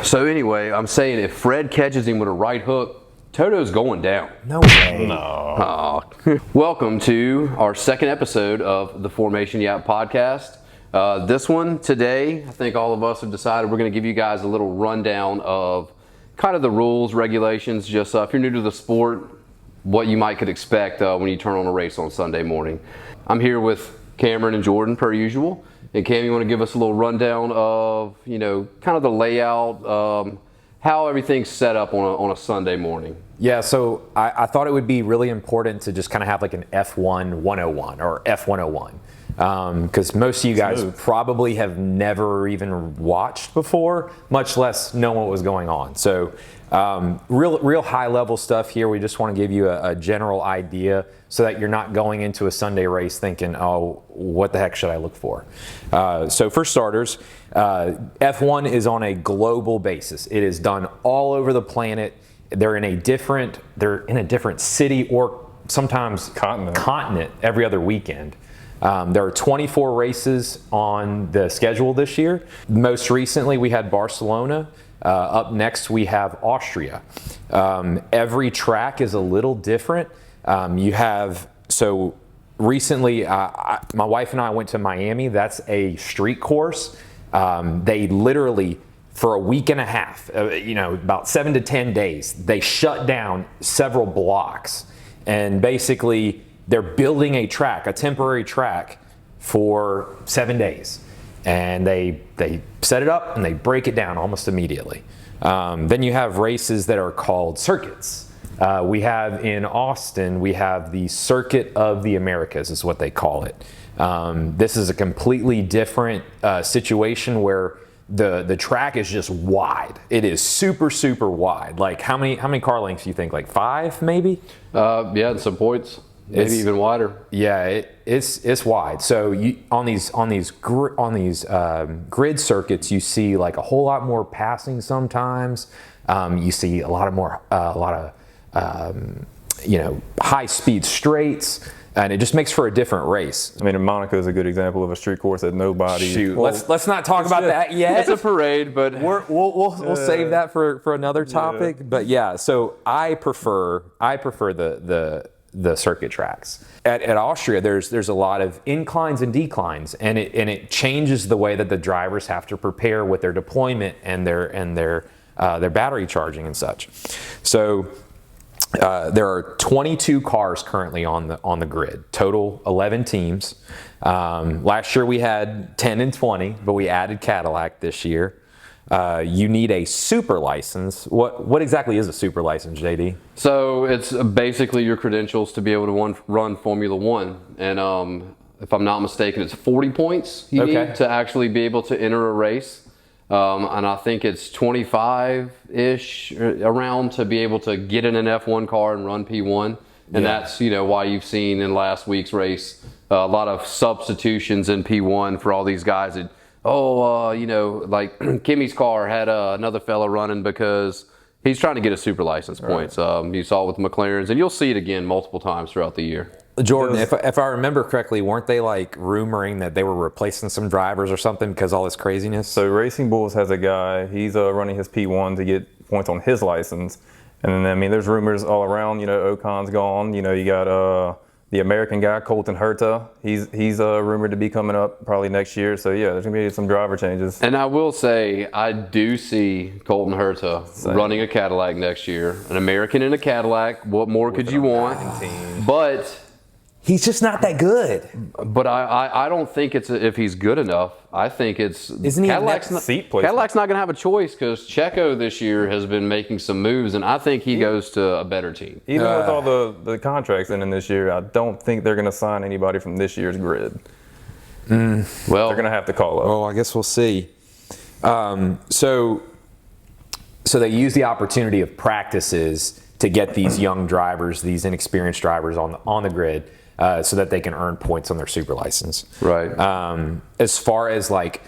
So anyway, I'm saying if Fred catches him with a right hook, Toto's going down. No way. No. Welcome to our second episode of the Formation Yap podcast. This one today, I think all of us have decided we're going to give you guys a little rundown of kind of the rules, regulations, just if you're new to the sport, what you might could expect when you turn on a race on Sunday morning. I'm here with Cameron and Jordan per usual. And Cam, you want to give us a little rundown of, kind of the layout, how everything's set up on a Sunday morning? Yeah, so I thought it would be really important to just kind of have like an F101 or F101. Because most of you guys probably have never even watched before, much less know what was going on. So real high level stuff here. We just want to give you a general idea so that you're not going into a Sunday race thinking, oh, what the heck should I look for? So for starters, F1 is on a global basis. It is done all over the planet. They're in a different city or sometimes continent every other weekend. There are 24 races on the schedule this year. Most recently, we had Barcelona. Up next, we have Austria. Every track is a little different. Recently, my wife and I went to Miami. That's a street course. They literally, for a week and a half, about 7 to 10 days, they shut down several blocks. And basically, they're building a temporary track for 7 days. And they set it up and they break it down almost immediately. Then you have races that are called circuits. We have in Austin, we have the Circuit of the Americas is what they call it. This is a completely different situation where the track is just wide. It is super, super wide. Like how many car lengths do you think? Like 5 maybe? Yeah, and some points. Maybe even wider. Yeah, it's wide. So on these grid circuits, you see like a whole lot more passing sometimes. You see a lot of high speed straights, and it just makes for a different race. I mean, Monaco is a good example of a street course that nobody. Shoot, let's not talk about that yet. It's a parade, but we'll save that for another topic. Yeah. But yeah, so I prefer the circuit tracks. At Austria, there's a lot of inclines and declines, and it changes the way that the drivers have to prepare with their deployment and their battery charging and such. So there are 22 cars currently on the grid. Total 11 teams. Last year we had 10 and 20, but we added Cadillac this year. You need a super license. What exactly is a super license, JD? So it's basically your credentials to be able to run Formula One. And if I'm not mistaken, it's 40 points you need to actually be able to enter a race. And I think it's 25-ish around to be able to get in an F1 car and run P1. And that's why you've seen in last week's race a lot of substitutions in P1 for all these guys that like Kimmy's car had another fella running because he's trying to get a super license points. You saw it with McLaren's, and you'll see it again multiple times throughout the year. Jordan, if I remember correctly, weren't they like rumoring that they were replacing some drivers or something because all this craziness? So Racing Bulls has a guy, he's running his P1 to get points on his license. And then, there's rumors all around, Ocon's gone. You got the American guy, Colton Herta, he's rumored to be coming up probably next year. So yeah, there's gonna be some driver changes. And I will say, I do see Colton Herta running a Cadillac next year. An American in a Cadillac. What more could you want? But he's just not that good. But I don't think it's if he's good enough. I think it's Isn't he Cadillac's not going to have a choice because Checo this year has been making some moves, and I think he goes to a better team. Even with all the contracts in this year, I don't think they're going to sign anybody from this year's grid. Well, they're going to have to call up. Well, I guess we'll see. So they use the opportunity of practices to get these young drivers, these inexperienced drivers on the grid. So that they can earn points on their super license. Right. As far as like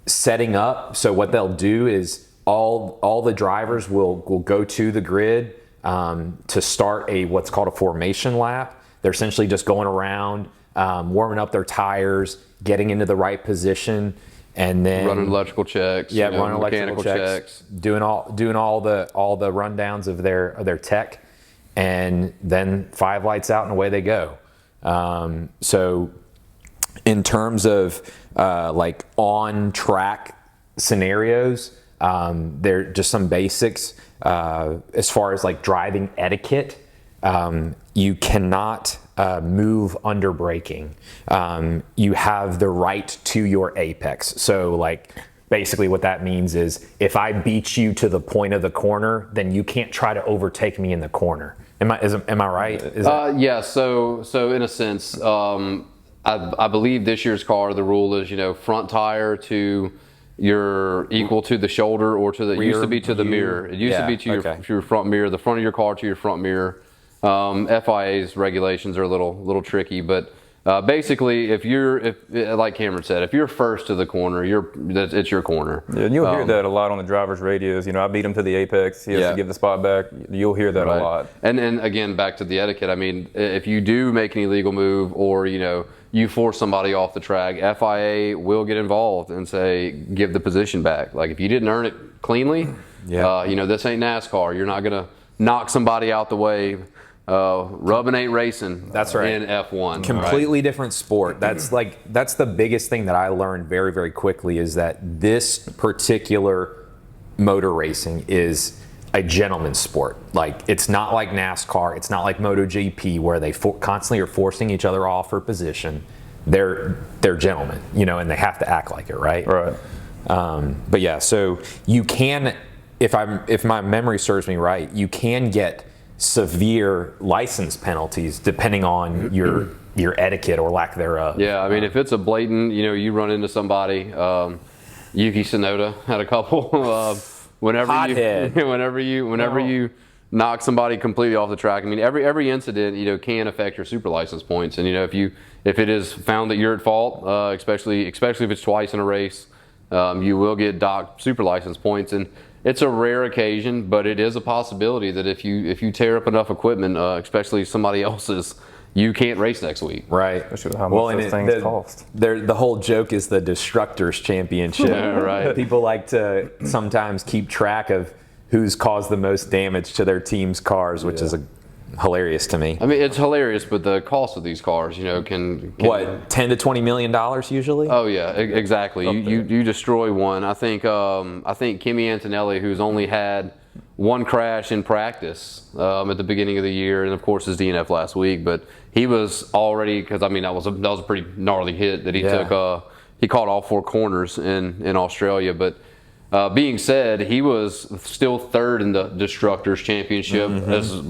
setting up, so what they'll do is all the drivers will go to the grid to start what's called a formation lap. They're essentially just going around, warming up their tires, getting into the right position. and then running electrical checks. Yeah, running electrical checks, doing all the rundowns of their tech, and then 5 lights out and away they go. So in terms of like on track scenarios, they're just some basics as far as like driving etiquette. You cannot move under braking. You have the right to your apex. So like basically what that means is if I beat you to the point of the corner, then you can't try to overtake me in the corner. Am I right? Yeah. So in a sense, I believe this year's car, the rule is, front tire to your equal to the shoulder or to the, it used to be to the mirror. It used to be to your front mirror, the front of your car to your front mirror. FIA's regulations are a little tricky, but basically, if like Cameron said, if you're first to the corner, it's your corner. Yeah, and you'll hear that a lot on the driver's radios. I beat him to the apex. He has to give the spot back. You'll hear that a lot. And then again, back to the etiquette. I mean, if you do make an illegal move or you force somebody off the track, FIA will get involved and say give the position back. Like if you didn't earn it cleanly, this ain't NASCAR. You're not gonna knock somebody out the way. Rubbing ain't racing. That's right. In F1. Completely different sport. That's the biggest thing that I learned very, very quickly is that this particular motor racing is a gentleman's sport. Like it's not like NASCAR. It's not like MotoGP where they constantly are forcing each other off for position. They're gentlemen, and they have to act like it, right? Right. But yeah, so you can, if my memory serves me right, you can get severe license penalties depending on your etiquette or lack thereof. Yeah, I mean, if it's a blatant, you run into somebody. Yuki Tsunoda had a couple. Whenever you knock somebody completely off the track. I mean, every incident can affect your super license points. And if it is found that you're at fault, especially if it's twice in a race, you will get docked super license points. And it's a rare occasion, but it is a possibility that if you tear up enough equipment, especially somebody else's, you can't race next week. Right. How much those things cost. The whole joke is the Destructors Championship. Right. People like to sometimes keep track of who's caused the most damage to their team's cars, which is hilarious to me. I mean, it's hilarious, but the cost of these cars, can what, $10 to $20 million usually? Oh yeah, exactly. You destroy one. I think Kimi Antonelli, who's only had one crash in practice at the beginning of the year, and of course his DNF last week, but he was already, because I mean that was a pretty gnarly hit that he took. He caught all 4 corners in Australia, but. Being said, he was still third in the Destructors Championship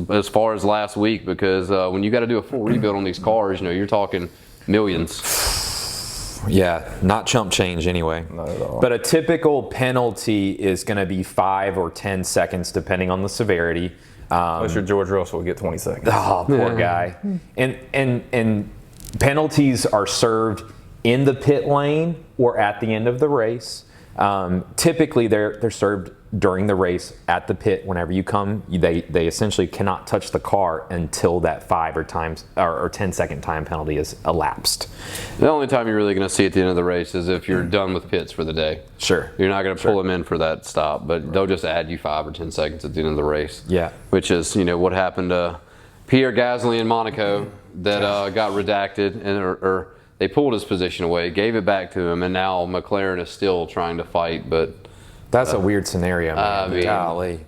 as far as last week, because when you got to do a full rebuild on these cars, you're talking millions. Yeah, not chump change anyway. Not at all. But a typical penalty is going to be 5 or 10 seconds, depending on the severity. Unless you're George Russell, will get 20 seconds. Oh, poor guy. And penalties are served in the pit lane or at the end of the race. Typically, they're served during the race at the pit. Whenever you come, they essentially cannot touch the car until that 5 or 10 second time penalty is elapsed. The only time you're really going to see at the end of the race is if you're done with pits for the day. Sure. You're not going to pull them in for that stop, but they'll just add you 5 or 10 seconds at the end of the race. Yeah. Which is what happened to Pierre Gasly in Monaco that got redacted or they pulled his position away, gave it back to him, and now McLaren is still trying to fight. But that's a weird scenario, man. Golly.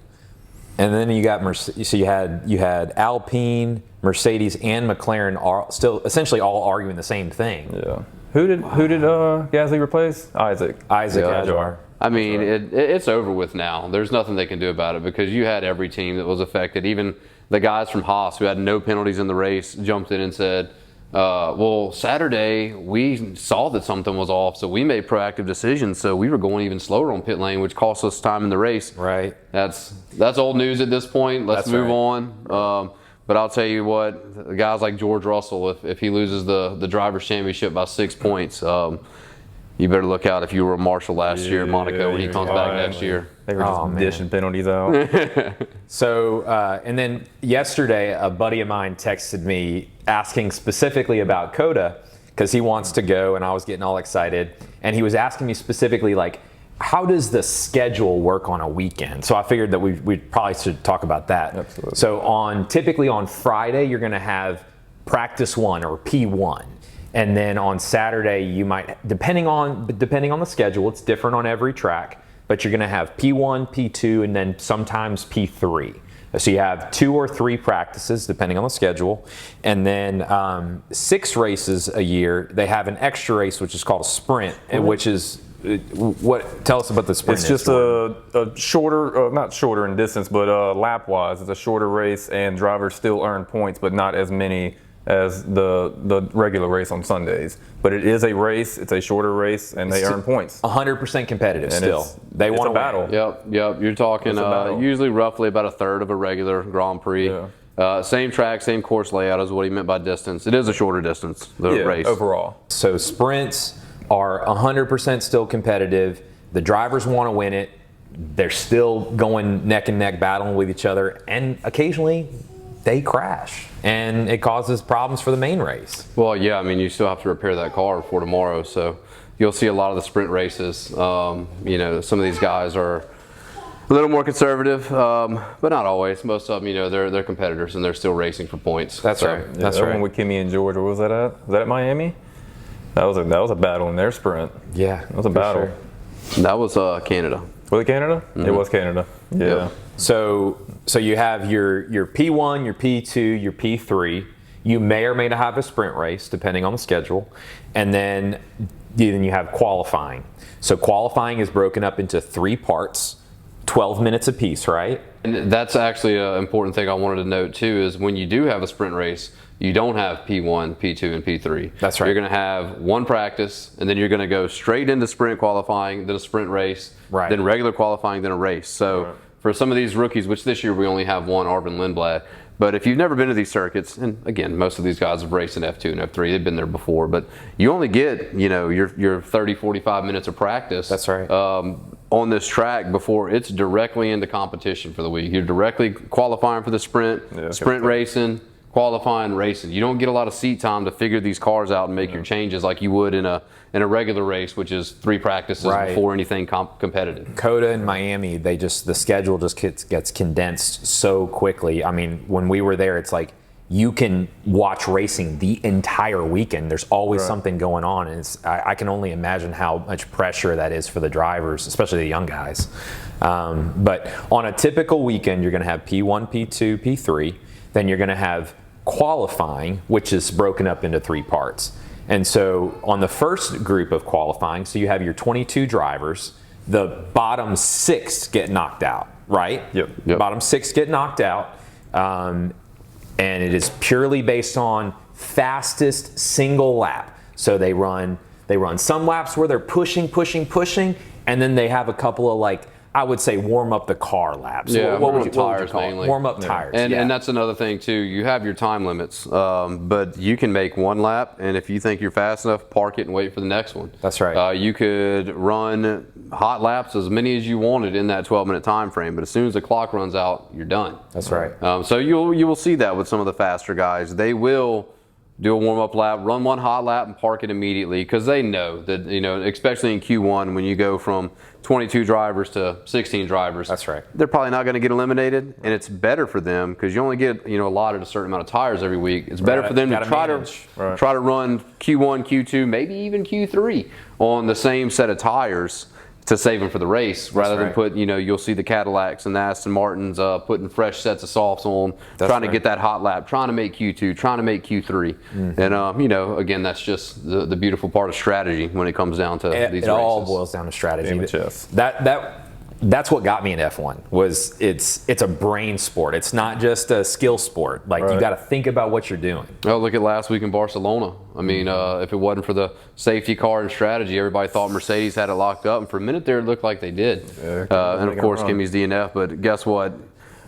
And then you got so you had Alpine, Mercedes, and McLaren are still essentially all arguing the same thing. Yeah. Who did Gasly replace? Isaac Hadjar. I mean, it's over with now. There's nothing they can do about it because you had every team that was affected. Even the guys from Haas who had no penalties in the race jumped in and said, well, Saturday we saw that something was off, so we made proactive decisions. So we were going even slower on pit lane, which cost us time in the race. Right. That's old news at this point. Let's move on. But I'll tell you what, guys like George Russell, if he loses the drivers' championship by 6 points, you better look out if you were a Marshall last year at Monaco when he comes back next year. They were just dishing penalties out. So, and then yesterday, a buddy of mine texted me asking specifically about COTA, because he wants to go, and I was getting all excited. And he was asking me specifically, like, how does the schedule work on a weekend? So I figured that we probably should talk about that. Absolutely. So typically on Friday, you're going to have practice 1 or P1. And then on Saturday, you might, depending on the schedule, it's different on every track, but you're going to have P1, P2, and then sometimes P3. So you have 2 or 3 practices, depending on the schedule. And then 6 races a year, they have an extra race, which is called a sprint, which is, tell us about the sprint. It's just a shorter, not shorter in distance, but lap-wise, it's a shorter race, and drivers still earn points, but not as many as the regular race on Sundays. But it is a race, it's a shorter race, and they earn points. 100% competitive And still. They want to battle. Yep. You're talking usually roughly about a third of a regular Grand Prix. Yeah. Same track, same course layout is what he meant by distance. It is a shorter distance, the race. Overall. So sprints are 100% still competitive. The drivers want to win it. They're still going neck and neck battling with each other, and occasionally they crash, and it causes problems for the main race. Well, yeah, I mean, you still have to repair that car for tomorrow, so you'll see a lot of the sprint races. Some of these guys are a little more conservative, but not always. Most of them, they're competitors, and they're still racing for points. That's right. Yeah, That's that right. one with Kimmy and George, where was that at? Was that at Miami? That was a battle in their sprint. Yeah, That was a battle. sure. That was Canada. Was it Canada? It was Canada. Yeah. Yep. So you have your P1, your P2, your P3. You may or may not have a sprint race, depending on the schedule. And then you have qualifying. So qualifying is broken up into 3 parts, 12 minutes apiece, right? And that's actually an important thing I wanted to note too, is when you do have a sprint race, you don't have P1, P2, and P3. That's right. You're going to have one practice, and then you're going to go straight into sprint qualifying, then a sprint race, Right. then regular qualifying, then a race. So for some of these rookies, which this year we only have one, Arvin Lindblad, but if you've never been to these circuits, and again, most of these guys have raced in F2 and F3, they've been there before, but you only get, your 30, 45 minutes of practice. That's right. On this track before it's directly into competition for the week. You're directly qualifying for the sprint, sprint racing, qualifying, racing. You don't get a lot of seat time to figure these cars out and make your changes like you would in a regular race, which is 3 practices before anything competitive. Coda and Miami, the schedule just gets condensed so quickly. I mean, when we were there, it's like you can watch racing the entire weekend. There's always something going on, and I can only imagine how much pressure that is for the drivers, especially the young guys. But on a typical weekend, you're going to have P1, P2, P3. Then you're going to have qualifying, which is broken up into 3 parts. And so on the first group of qualifying, so you have your 22 drivers, the bottom 6 get knocked out, right? Yep. Bottom 6 get knocked out. And it is purely based on fastest single lap. So they run some laps where they're pushing, and then they have a couple of I would say warm up the car laps. Yeah, what would you tires call it? mainly. Warm up tires. And that's another thing too. You have your time limits, but you can make 1 lap, and if you think you're fast enough, park it and wait for the next one. That's right. You could run hot laps as many as you wanted in that 12-minute time frame, but as soon as the clock runs out, you're done. That's right. So you will see that with some of the faster guys. They will do a warm-up lap, run 1 hot lap, and park it immediately, because they know that, especially in Q1 when you go from 22 drivers to 16 drivers. That's right. They're probably not going to get eliminated, and it's better for them because you only get allotted a certain amount of tires every week. It's better for them to try to run Q1, Q2, maybe even Q3 on the same set of tires to save them for the race, rather than put, you'll see the Cadillacs and the Aston Martins putting fresh sets of softs on, trying to get that hot lap, trying to make Q2, trying to make Q3. And, again, that's just the beautiful part of strategy when it comes down to these races. It all boils down to strategy. Game of chess. That's what got me in F1 was it's a brain sport. It's not just a skill sport. You got to think about what you're doing. Oh, look at last week in Barcelona. I mean, if it wasn't for the safety car and strategy, everybody thought Mercedes had it locked up, and for a minute there, it looked like they did. And of course, Kimmy's DNF. But guess what?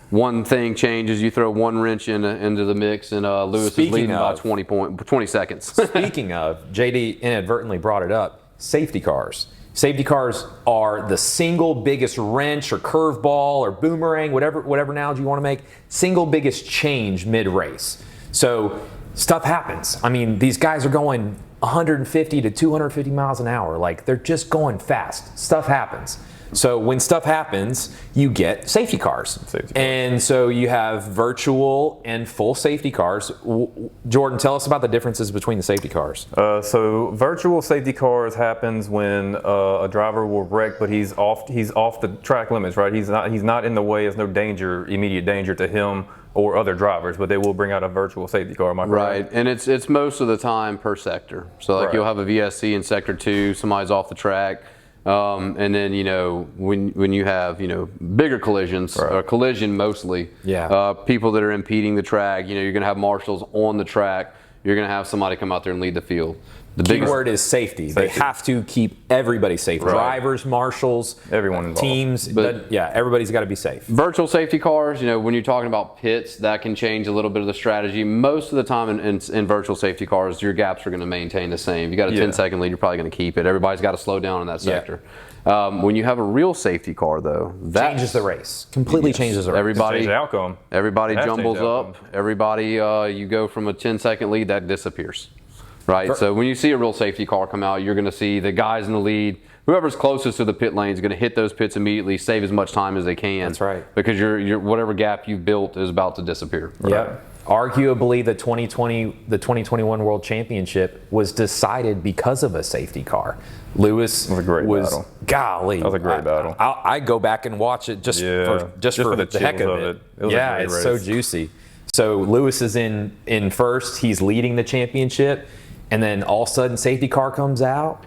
One thing changes. You throw one wrench into the mix, and Lewis is leading by 20 seconds. Speaking of, JD inadvertently brought it up. Safety cars. Safety cars are the single biggest wrench or curveball or boomerang, whatever analogy you want to make, single biggest change mid-race. So stuff happens. I mean, these guys are going 150 to 250 miles an hour. Like, they're just going fast. Stuff happens. So when stuff happens, you get safety cars. And so you have virtual and full safety cars. Jordan, tell us about the differences between the safety cars. So virtual safety cars happens when a driver will wreck, but he's off the track limits, right? He's not in the way. There's no immediate danger to him or other drivers, but they will bring out a virtual safety car. Am I correct? Right, and it's most of the time per sector. So like you'll have a VSC in sector 2, somebody's off the track. And then, when you have, bigger collisions, or collision mostly, people that are impeding the track, you're going to have marshals on the track. You're going to have somebody come out there and lead the field. The key word is safety. They have to keep everybody safe. Drivers, marshals, everyone involved. Teams. But everybody's got to be safe. Virtual safety cars, when you're talking about pits, that can change a little bit of the strategy. Most of the time in virtual safety cars, your gaps are going to maintain the same. You got a 10-second lead, you're probably going to keep it. Everybody's got to slow down in that sector. When you have a real safety car, though, that changes the race. Completely changes the race. Everybody, the outcome. Everybody jumbles up. Everybody, you go from a 10-second lead, that disappears. Right, so when you see a real safety car come out, you're going to see the guys in the lead. Whoever's closest to the pit lane is going to hit those pits immediately, save as much time as they can. That's right. Because your whatever gap you've built is about to disappear. Yep. Arguably, the 2021 World Championship was decided because of a safety car. Lewis was a great battle. Golly, that was a great battle. I go back and watch it just for the heck of it. It was a great race. So juicy. So Lewis is in first. He's leading the championship. And then all of a sudden, safety car comes out.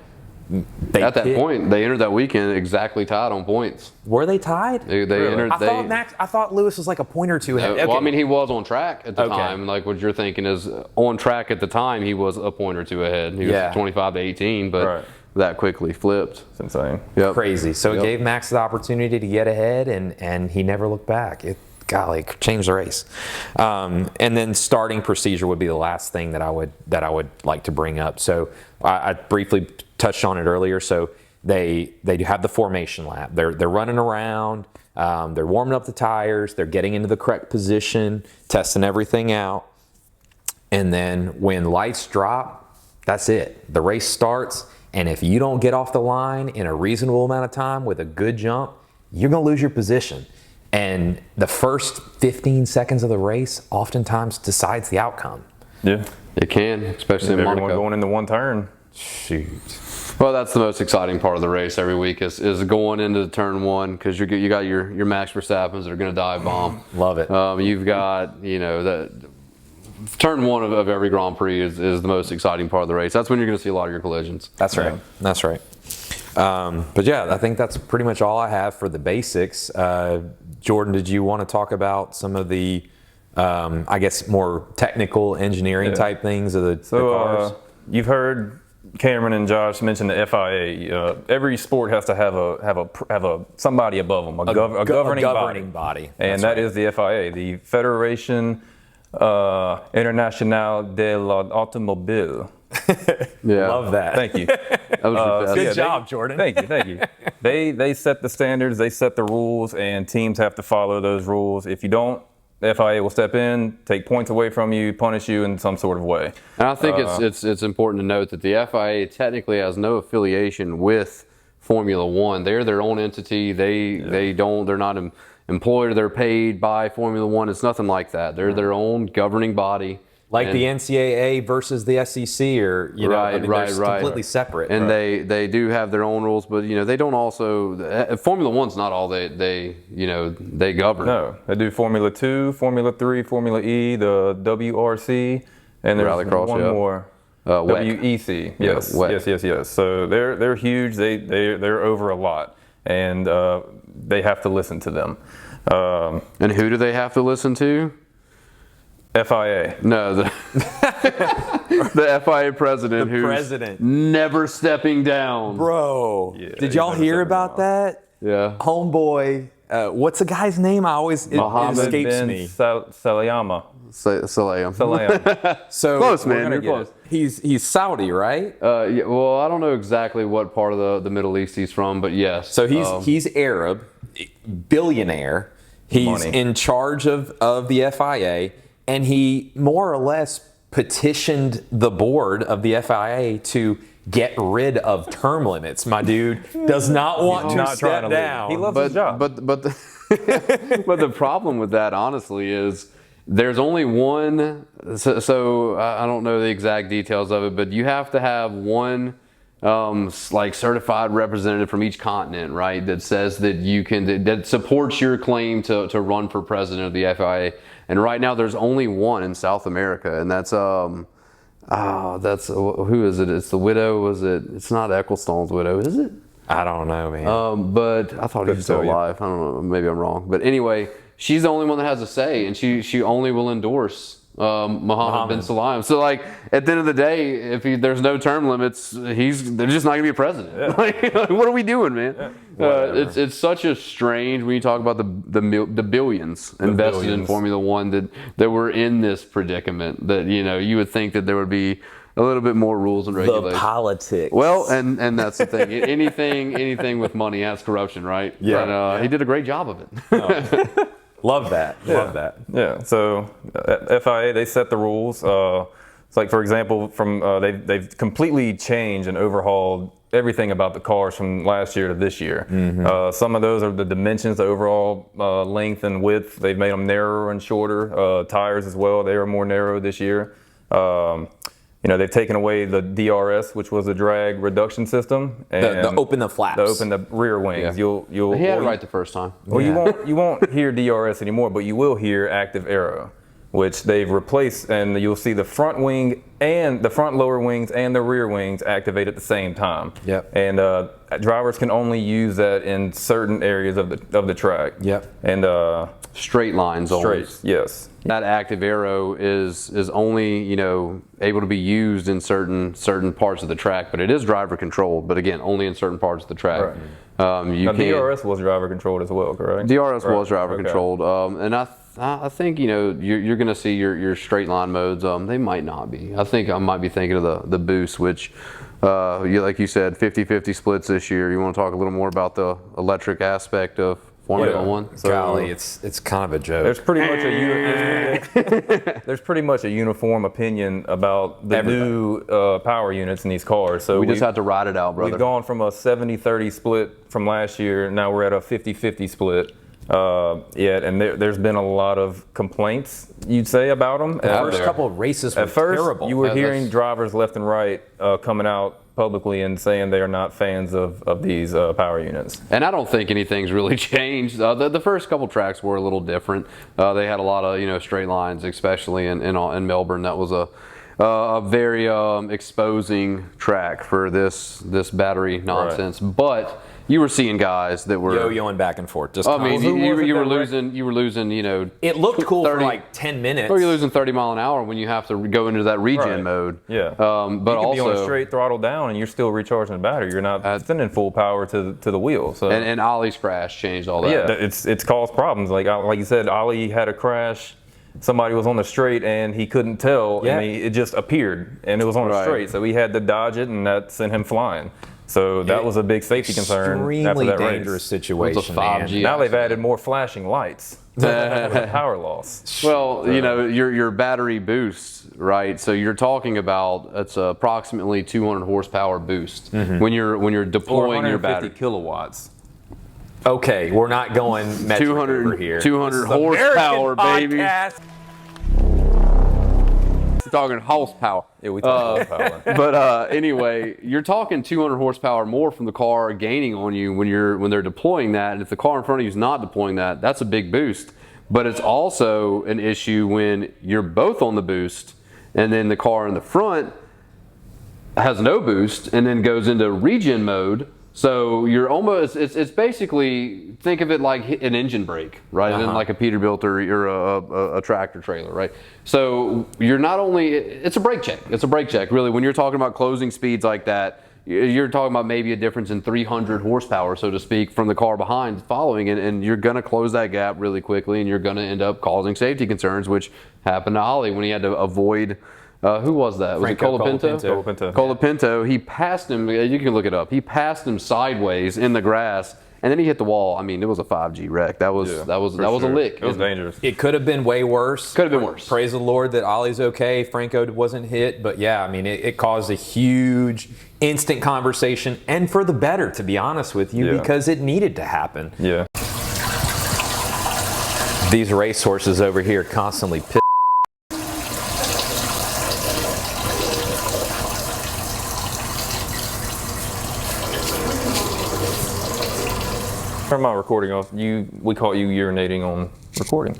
At that point, they entered that weekend exactly tied on points. Were they tied? They entered. I thought Lewis was like a point or two ahead. Well, I mean, he was on track at the time. Like what you're thinking is on track at the time. He was a point or two ahead. He was 25-18, but that quickly flipped. It's insane. Yep. Crazy. So it gave Max the opportunity to get ahead, and he never looked back. Golly, changed the race. And then starting procedure would be the last thing that I would like to bring up. So I briefly touched on it earlier. So they do have the formation lap. They're running around. They're warming up the tires. They're getting into the correct position, testing everything out. And then when lights drop, that's it. The race starts. And if you don't get off the line in a reasonable amount of time with a good jump, you're going to lose your position. And the first 15 seconds of the race oftentimes decides the outcome. Yeah. It can, especially in Monaco. Going into one turn. Shoot. Well, that's the most exciting part of the race every week is going into the turn one because you got your Max Verstappens that are going to dive bomb. Love it. You've got, the turn one of every Grand Prix is the most exciting part of the race. That's when you're going to see a lot of your collisions. That's right. That's right. But yeah, I think that's pretty much all I have for the basics. Jordan, did you want to talk about some of the, I guess, more technical engineering type things of the cars? You've heard Cameron and Josh mention the FIA. Every sport has to have a somebody above them, a governing body. And that is the FIA, the Federation Internationale de l'Automobile. Love that. Thank you. That was good job, Jordan. Thank you. They set the standards, they set the rules, and teams have to follow those rules. If you don't, the FIA will step in, take points away from you, punish you in some sort of way. And I think it's important to note that the FIA technically has no affiliation with Formula One. They're their own entity. They're not employed or they're paid by Formula One. It's nothing like that. They're their own governing body. Like the NCAA versus the SEC, or completely separate. And they do have their own rules, but they don't also. Formula One's not all they govern. No, they do Formula 2, Formula 3, Formula E, the WRC, and there's one more. WEC. Yes. So they're huge. They're over a lot, and they have to listen to them. And who do they have to listen to? FIA. No, the FIA president who's never stepping down. Bro, did y'all hear about that? Yeah. Homeboy, what's the guy's name? It escapes me. Salayama. Salayam. So close, man. You're close. He's Saudi, right? Yeah, well, I don't know exactly what part of the Middle East he's from, but yes. So he's Arab, billionaire. He's in charge of the FIA. And he more or less petitioned the board of the FIA to get rid of term limits. My dude does not want to step down. He loves his job. But the problem with that, honestly, is there's only one. So I don't know the exact details of it, but you have to have one like certified representative from each continent, right? That says that you can, that supports your claim to run for president of the FIA. And right now there's only one in South America, and that's who is it? It's the widow. Was it? It's not Ecclestone's widow, is it? I don't know, man. But I thought he was still alive. I don't know. Maybe I'm wrong. But anyway, she's the only one that has a say, and she only will endorse Mohammed bin Salman. So, like, at the end of the day, if there's no term limits, they're just not gonna be a president. Yeah. Like, what are we doing, man? Yeah. It's such a strange when you talk about the billions invested in Formula One that were in this predicament. That you would think that there would be a little bit more rules and regulations. The politics. Well, and that's the thing. Anything with money has corruption, right? Yeah. And he did a great job of it. Love that. Yeah. Love that. Yeah. So FIA, they set the rules. It's like, for example, they've completely changed and overhauled everything about the cars from last year to this year. Mm-hmm. Some of those are the dimensions, the overall length and width. They've made them narrower and shorter. Tires as well, they are more narrow this year. They've taken away the DRS, which was a drag reduction system, and the open the flaps, the rear wings. Yeah. He had it right the first time. Well, you won't hear DRS anymore, but you will hear active aero, which they've replaced, and you'll see the front wing and the front lower wings and the rear wings activate at the same time. Yep. And drivers can only use that in certain areas of the track. Yep. And straight lines only. Straight, yes. That active aero is only able to be used in certain parts of the track, but it is driver controlled. But again, only in certain parts of the track. Right. Now, DRS was driver controlled as well, correct? DRS was driver controlled, and I think you're going to see your straight line modes. They might not be. I think I might be thinking of the boost, which like you said, 50-50 splits this year. You want to talk a little more about the electric aspect of Formula One? So, golly, it's kind of a joke. There's pretty much a uniform opinion about the new power units in these cars. So we just have to ride it out, brother. We've gone from a 70-30 split from last year. Now we're at a 50-50 split. And there's been a lot of complaints, you'd say, about them. The first couple of races were terrible. You were hearing drivers left and right coming out publicly and saying they are not fans of these power units. And I don't think anything's really changed. The first couple tracks were a little different. They had a lot of straight lines, especially in Melbourne. That was a very exposing track for this battery nonsense. Right. But you were seeing guys that were yo-yoing back and forth. You were losing. It looked cool 30, for like 10 minutes. Or you're losing 30 mile an hour when you have to go into that regen mode. Yeah. But you could also be on a straight throttle down and you're still recharging the battery. You're not sending full power to the wheel. So and Ollie's crash changed all that. Yeah, it's caused problems. Like you said, Ollie had a crash. Somebody was on the straight and he couldn't tell, and it just appeared, and it was on a straight. So he had to dodge it, and that sent him flying. So that was a big safety concern after that dangerous race. situation. Now they've added more flashing lights. Power loss. Well, your battery boost, right? So you're talking about it's approximately 200 horsepower boost when you're deploying your battery. 150 kilowatts. Okay, we're not going metric 200 over here. 200 horsepower, baby. We're talking horsepower. Yeah, we talk horsepower. But anyway, you're talking 200 horsepower more from the car gaining on you when they're deploying that. And if the car in front of you is not deploying that, that's a big boost. But it's also an issue when you're both on the boost and then the car in the front has no boost and then goes into regen mode. So you're almost, it's basically, think of it like an engine brake, right? And then like a Peterbilt or a tractor trailer, right? So you're not only, it's a brake check. It's a brake check, really. When you're talking about closing speeds like that, you're talking about maybe a difference in 300 horsepower, so to speak, from the car behind following, and you're going to close that gap really quickly, and you're going to end up causing safety concerns, which happened to Ollie when he had to avoid. Who was that? Was it Colapinto? Colapinto. Colapinto. He passed him. You can look it up. He passed him sideways in the grass and then he hit the wall. I mean, it was a 5G wreck. That was a lick. It was dangerous. It could have been way worse. Could have been worse. Praise the Lord that Ollie's okay. Franco wasn't hit, but yeah, I mean, it caused a huge instant conversation, and for the better, to be honest with you, because it needed to happen. Yeah. These racehorses over here constantly piss. Turn my recording off. We caught you urinating on recording.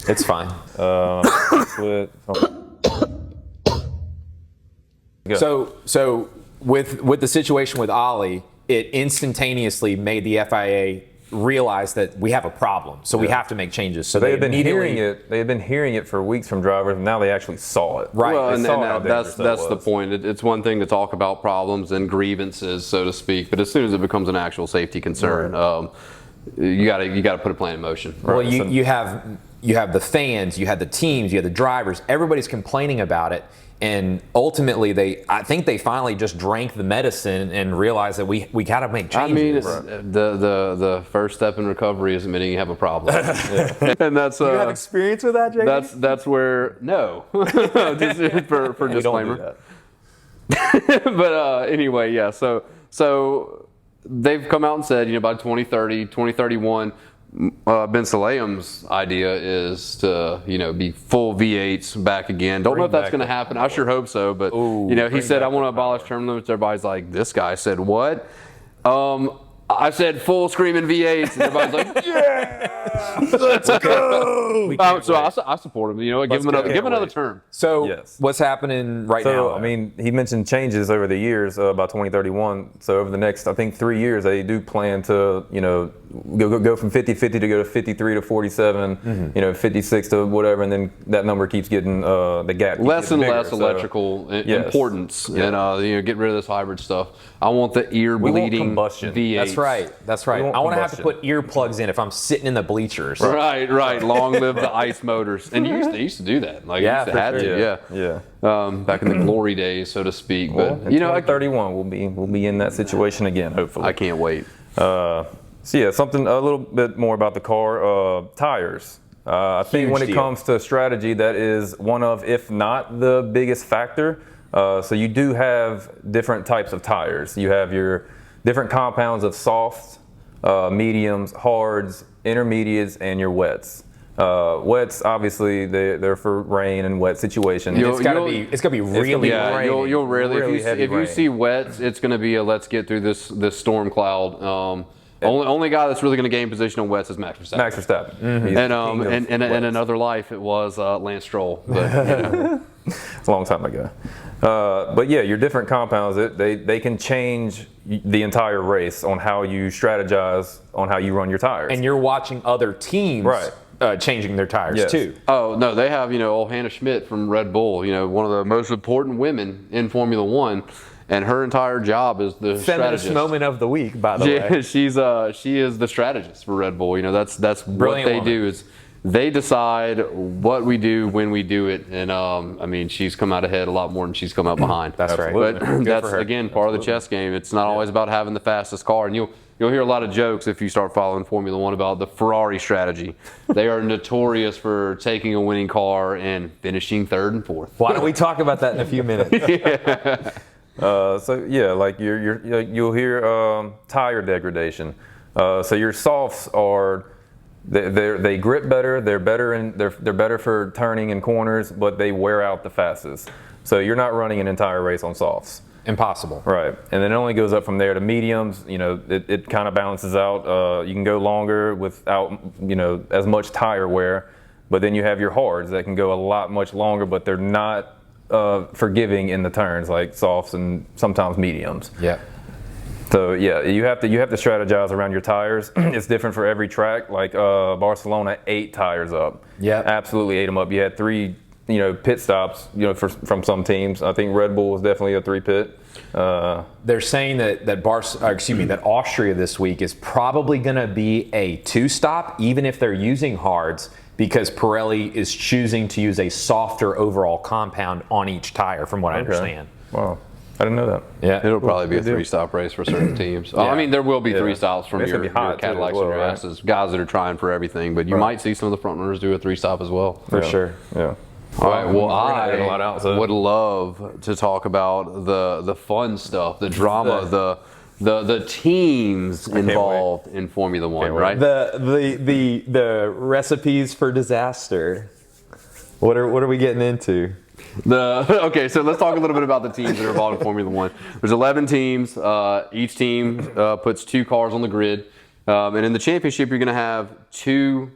It's fine. So with the situation with Ollie, it instantaneously made the FIA realize that we have a problem, so we have to make changes. So they had been hearing it. They had been hearing it for weeks from drivers, and now they actually saw it. Right. Well, and that's the point. It's one thing to talk about problems and grievances, so to speak, but as soon as it becomes an actual safety concern, you got to put a plan in motion. Well, you have the fans, you have the teams, you have the drivers. Everybody's complaining about it. And ultimately, I think they finally just drank the medicine and realized that we got to make changes. I mean, the first step in recovery is admitting you have a problem. And that's you have experience with that, JD? That's where just for disclaimer. But anyway, yeah. So they've come out and said, by 2030, 2031. Ben Sulayem's idea is to, be full V8s back again. Don't know if that's going to happen. I sure hope so. But, he said, I want to abolish term limits. Everybody's like, this guy said what? I said full screaming V8s. And everybody's like, yeah! Let's go! So I support him. Give him another term. So what's happening right now? I mean, he mentioned changes over the years by 2031. So over the next, I think, 3 years, they do plan to, go from 50-50 to go to 53 to 47, 56 to whatever, and then that number keeps getting the gap. Less and less electrical importance, and get rid of this hybrid stuff. I want the ear bleeding V8. That's right. I want to have to put earplugs in if I'm sitting in the bleachers. Right. Long live the ICE motors. And they used to do that. Like, you used to have to. Back in the glory days, so to speak. Well, but 2031, we'll be in that situation again, hopefully. I can't wait. Something a little bit more about the car. Tires. I think when it comes to strategy, that is one of, if not the biggest factor. So you do have different types of tires. You have your different compounds of softs, mediums, hards, intermediates, and your wets. Wets, obviously, they're for rain and wet situations. It's gotta be really rainy. You'll rarely, if you see wets, it's gonna be a let's get through this storm cloud. Only guy that's really going to gain position on wets is Max Verstappen. Mm-hmm. And in another life, it was Lance Stroll. But, it's a long time ago. But yeah, your different compounds, they can change the entire race on how you strategize on how you run your tires. And you're watching other teams changing their tires too. Oh no, they have old Hannah Schmidt from Red Bull. One of the most important women in Formula One. And her entire job is the feminist strategist. Moment of the week, by the way. She is the strategist for Red Bull. That's Brilliant what they woman. do is they decide what we do when we do it. And she's come out ahead a lot more than she's come out behind. That's right. But that's again part of the chess game. It's not always about having the fastest car. And you'll hear a lot of jokes if you start following Formula One about the Ferrari strategy. They are notorious for taking a winning car and finishing third and fourth. Why don't we talk about that in a few minutes? You'll hear tire degradation. So your softs are they grip better. They're better for turning in corners, but they wear out the fastest. So you're not running an entire race on softs. Impossible. Right, and then it only goes up from there to mediums. It kind of balances out. You can go longer without as much tire wear, but then you have your hards that can go a lot much longer, but they're not forgiving in the turns like softs and sometimes mediums. Yeah. So you have to strategize around your tires. It's different for every track. Like Barcelona, 8 tires up. Yeah. Absolutely ate them up. You had 3 pit stops from some teams. I think Red Bull was definitely a 3-pit. They're saying that Austria this week is probably going to be a 2-stop, even if they're using hards, because Pirelli is choosing to use a softer overall compound on each tire, from what I understand. Wow. I didn't know that. Yeah. It'll probably be a 3-stop race for certain teams. I mean, there will be 3 stops from your Cadillacs and your S's, guys that are trying for everything, but you might see some of the front runners do a 3-stop as well. For sure. Yeah. All right, well, I would love to talk about the fun stuff, the drama, the teams involved in Formula One, right? The recipes for disaster. What are we getting into? Okay, so let's talk a little bit about the teams that are involved in Formula One. There's 11 teams. Each team puts 2 cars on the grid. And in the championship, you're going to have 2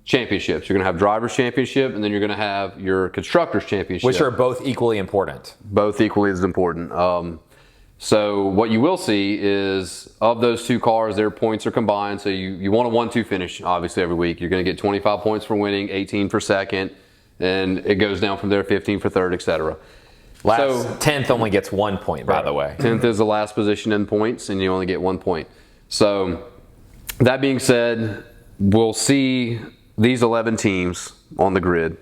championships. You're going to have Drivers' Championship, and then you're going to have your Constructors' Championship. Which are both equally important. Both equally as important. So what you will see is, of those 2 cars, their points are combined. So you want a 1-2 finish, obviously, every week. You're going to get 25 points for winning, 18 for second, and it goes down from there, 15 for third, etc. Last 10th only gets 1 point, by the way. 10th is the last position in points, and you only get 1 point. So that being said, we'll see these 11 teams on the grid.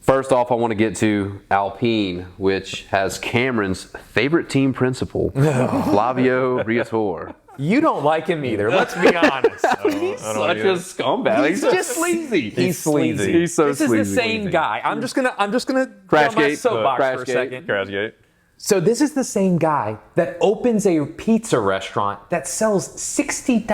First off, I want to get to Alpine, which has Cameron's favorite team principal, Flavio Briatore. You don't like him either. Let's be honest. He's such a scumbag. He's just sleazy. He's sleazy. He's so this sleazy. This is the same guy. I'm just gonna Crashgate. my soapbox for a second. Crashgate. So this is the same guy that opens a pizza restaurant that sells $60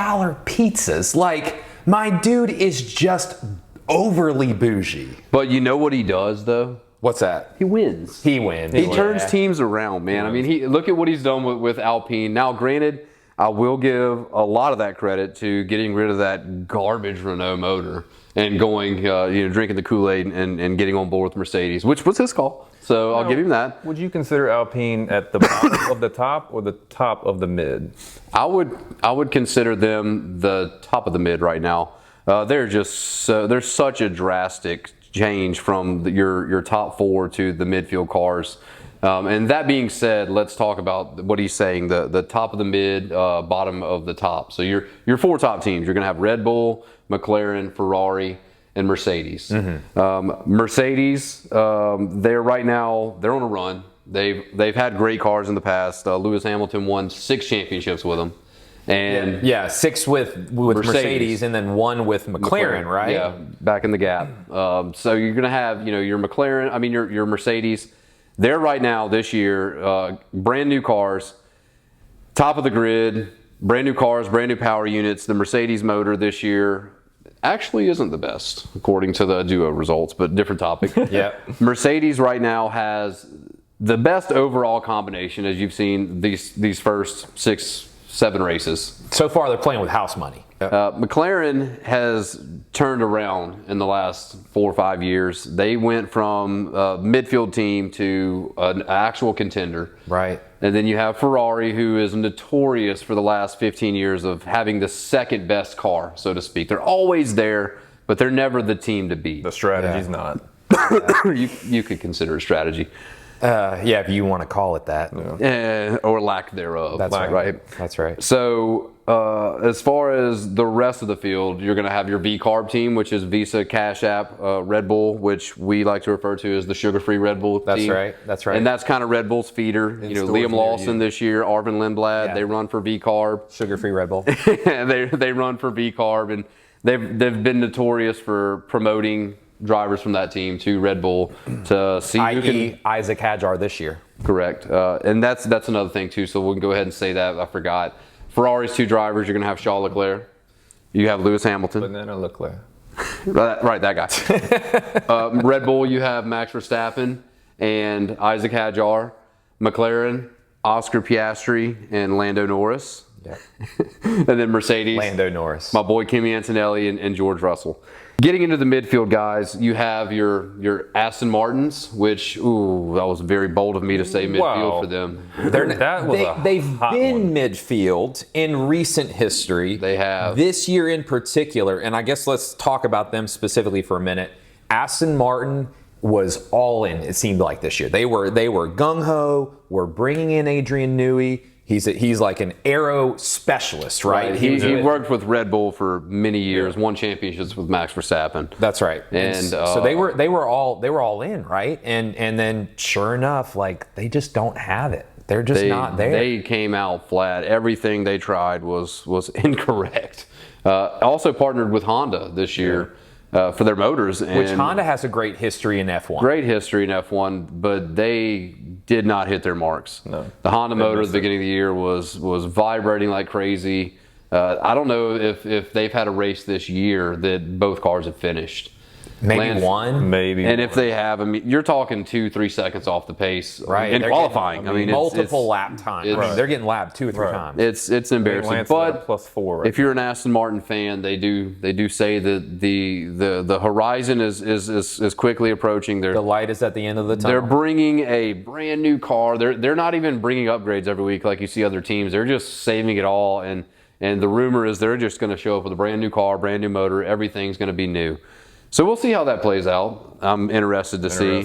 pizzas. Like, my dude is just overly bougie. But you know what he does, though? What's that? He wins. He wins. He turns teams around, man. I mean, look at what he's done with Alpine. Now, granted, I will give a lot of that credit to getting rid of that garbage Renault motor and going, drinking the Kool-Aid and getting on board with Mercedes, which was his call. So I'll give him that. Would you consider Alpine at the bottom of the top or the top of the mid? I would consider them the top of the mid right now. There's such a drastic change from your top 4 to the midfield cars. And that being said, let's talk about what he's saying, the top of the mid, bottom of the top. So your 4 top teams, you're going to have Red Bull, McLaren, Ferrari, and Mercedes. Mercedes, they're right now, they're on a run. They've had great cars in the past. Lewis Hamilton won 6 championships with them. And 6 with Mercedes and then 1 with McLaren, right? Yeah, back in the gap. So you're going to have, your McLaren, your Mercedes. They're right now this year, brand new cars, top of the grid, brand new cars, brand new power units. The Mercedes motor this year actually isn't the best, according to the duo results, but different topic. Yeah. Mercedes right now has the best overall combination, as you've seen these first 6-7 races. So far, they're playing with house money. McLaren has turned around in the last 4 or 5 years. They went from a midfield team to an actual contender. Right. And then you have Ferrari, who is notorious for the last 15 years of having the second best car, so to speak. They're always there, but they're never the team to beat. The strategy's not. You could consider a strategy. If you want to call it that. Or lack thereof. That's right. That's right. So as far as the rest of the field, you're going to have your V-Carb team, which is Visa, Cash App, Red Bull, which we like to refer to as the sugar-free Red Bull team. That's right. And that's kind of Red Bull's feeder. Liam Lawson this year, Arvin Lindblad, they run for V-Carb. Sugar-free Red Bull. they run for V-Carb, and they've been notorious for promoting drivers from that team to Red Bull to see who can. Isaac Hadjar this year. Correct. And that's another thing too. So we can go ahead and say that. I forgot. Ferrari's 2 drivers. You're going to have Charles Leclerc. You have Lewis Hamilton. Banana Leclerc. Right, that guy. Red Bull, you have Max Verstappen and Isaac Hadjar. McLaren, Oscar Piastri and Lando Norris. Yeah. And then Mercedes. Lando Norris. My boy Kimi Antonelli and George Russell. Getting into the midfield, guys, you have your Aston Martins, which, that was very bold of me to say midfield for them. They've been midfield in recent history. They have. This year in particular, and I guess let's talk about them specifically for a minute. Aston Martin was all in, it seemed like, this year. They were gung-ho. We're bringing in Adrian Newey. He's like an aero specialist, right? He worked with Red Bull for many years, won championships with Max Verstappen. That's right. And so they were all in, right? And then sure enough, like, they just don't have it. They're just not there. They came out flat. Everything they tried was incorrect. Also partnered with Honda this year for their motors. Which Honda has a great history in F1. Great history in F1, but they did not hit their marks. No. The Honda motor at the beginning of the year was vibrating like crazy. I don't know if they've had a race this year that both cars have finished. Maybe one. Maybe. And if they have, I mean, you're talking 2-3 seconds off the pace in qualifying. I mean, multiple lap time. They're getting lapped 2 or 3 times. It's embarrassing. Lance but +4. If you're an Aston Martin fan, they do say that the horizon is quickly approaching. The light is at the end of the tunnel. They're bringing a brand new car. They're not even bringing upgrades every week like you see other teams. They're just saving it all. And the rumor is they're just going to show up with a brand new car, brand new motor. Everything's going to be new. So we'll see how that plays out. I'm interested to see.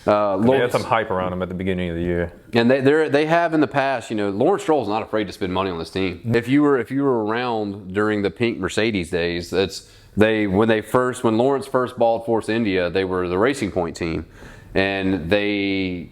They had some hype around them at the beginning of the year, and they have in the past. Lawrence Stroll's not afraid to spend money on this team. If you were around during the pink Mercedes days, when Lawrence first bought Force India, they were the Racing Point team, and they,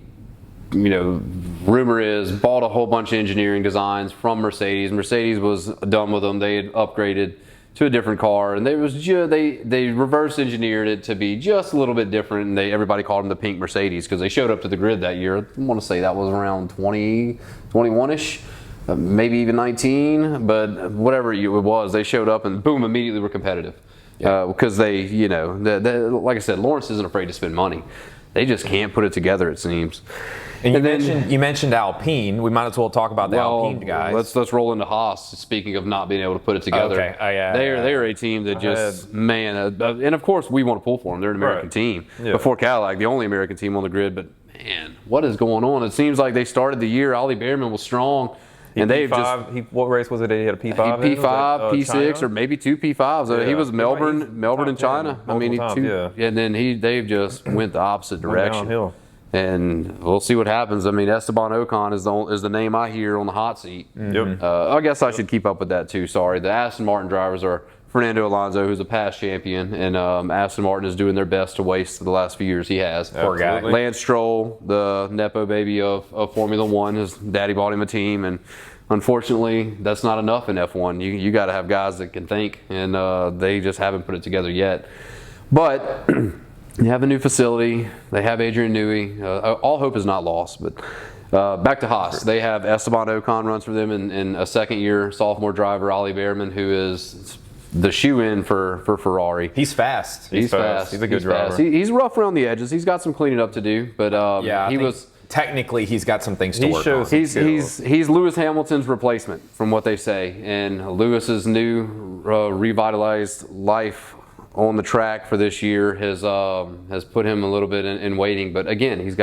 rumor is bought a whole bunch of engineering designs from Mercedes. Mercedes was done with them. They had upgraded to a different car, and they reverse engineered it to be just a little bit different, and everybody called them the pink Mercedes because they showed up to the grid that year. I want to say that was around 20, 21-ish, maybe even 19, but whatever it was, they showed up and boom, immediately were competitive. Because they, like I said, Lawrence isn't afraid to spend money. They just can't put it together, it seems. And you mentioned Alpine. We might as well talk about the Alpine guys. Let's roll into Haas. Speaking of not being able to put it together, they're a team that and of course we want to pull for them. They're an American team before Cadillac, the only American team on the grid. But man, what is going on? It seems like they started the year. Ollie Behrman was strong. And they've what race was it? He had a P5? P5, P6, China? or maybe 2 P5s. He was Melbourne in China. I mean, and then they've just went the opposite direction. Downhill. And we'll see what happens. I mean, Esteban Ocon is the name I hear on the hot seat. Yep. I guess I should keep up with that too. Sorry. The Aston Martin drivers are Fernando Alonso, who's a past champion, and Aston Martin is doing their best to waste the last few years he has. Poor guy. Lance Stroll, the nepo baby of Formula One, his daddy bought him a team, and unfortunately, that's not enough in F1. You got to have guys that can think, and they just haven't put it together yet. But you have a new facility. They have Adrian Newey. All hope is not lost. But back to Haas. They have Esteban Ocon runs for them, and a second-year sophomore driver, Ollie Behrman, who is the shoe-in for Ferrari. He's fast. He's fast. He's a good driver. He's rough around the edges. He's got some cleaning up to do. But technically, he's got some things to work on. He's Lewis Hamilton's replacement, from what they say. And Lewis's new revitalized life on the track for this year has put him a little bit in waiting. But again, he's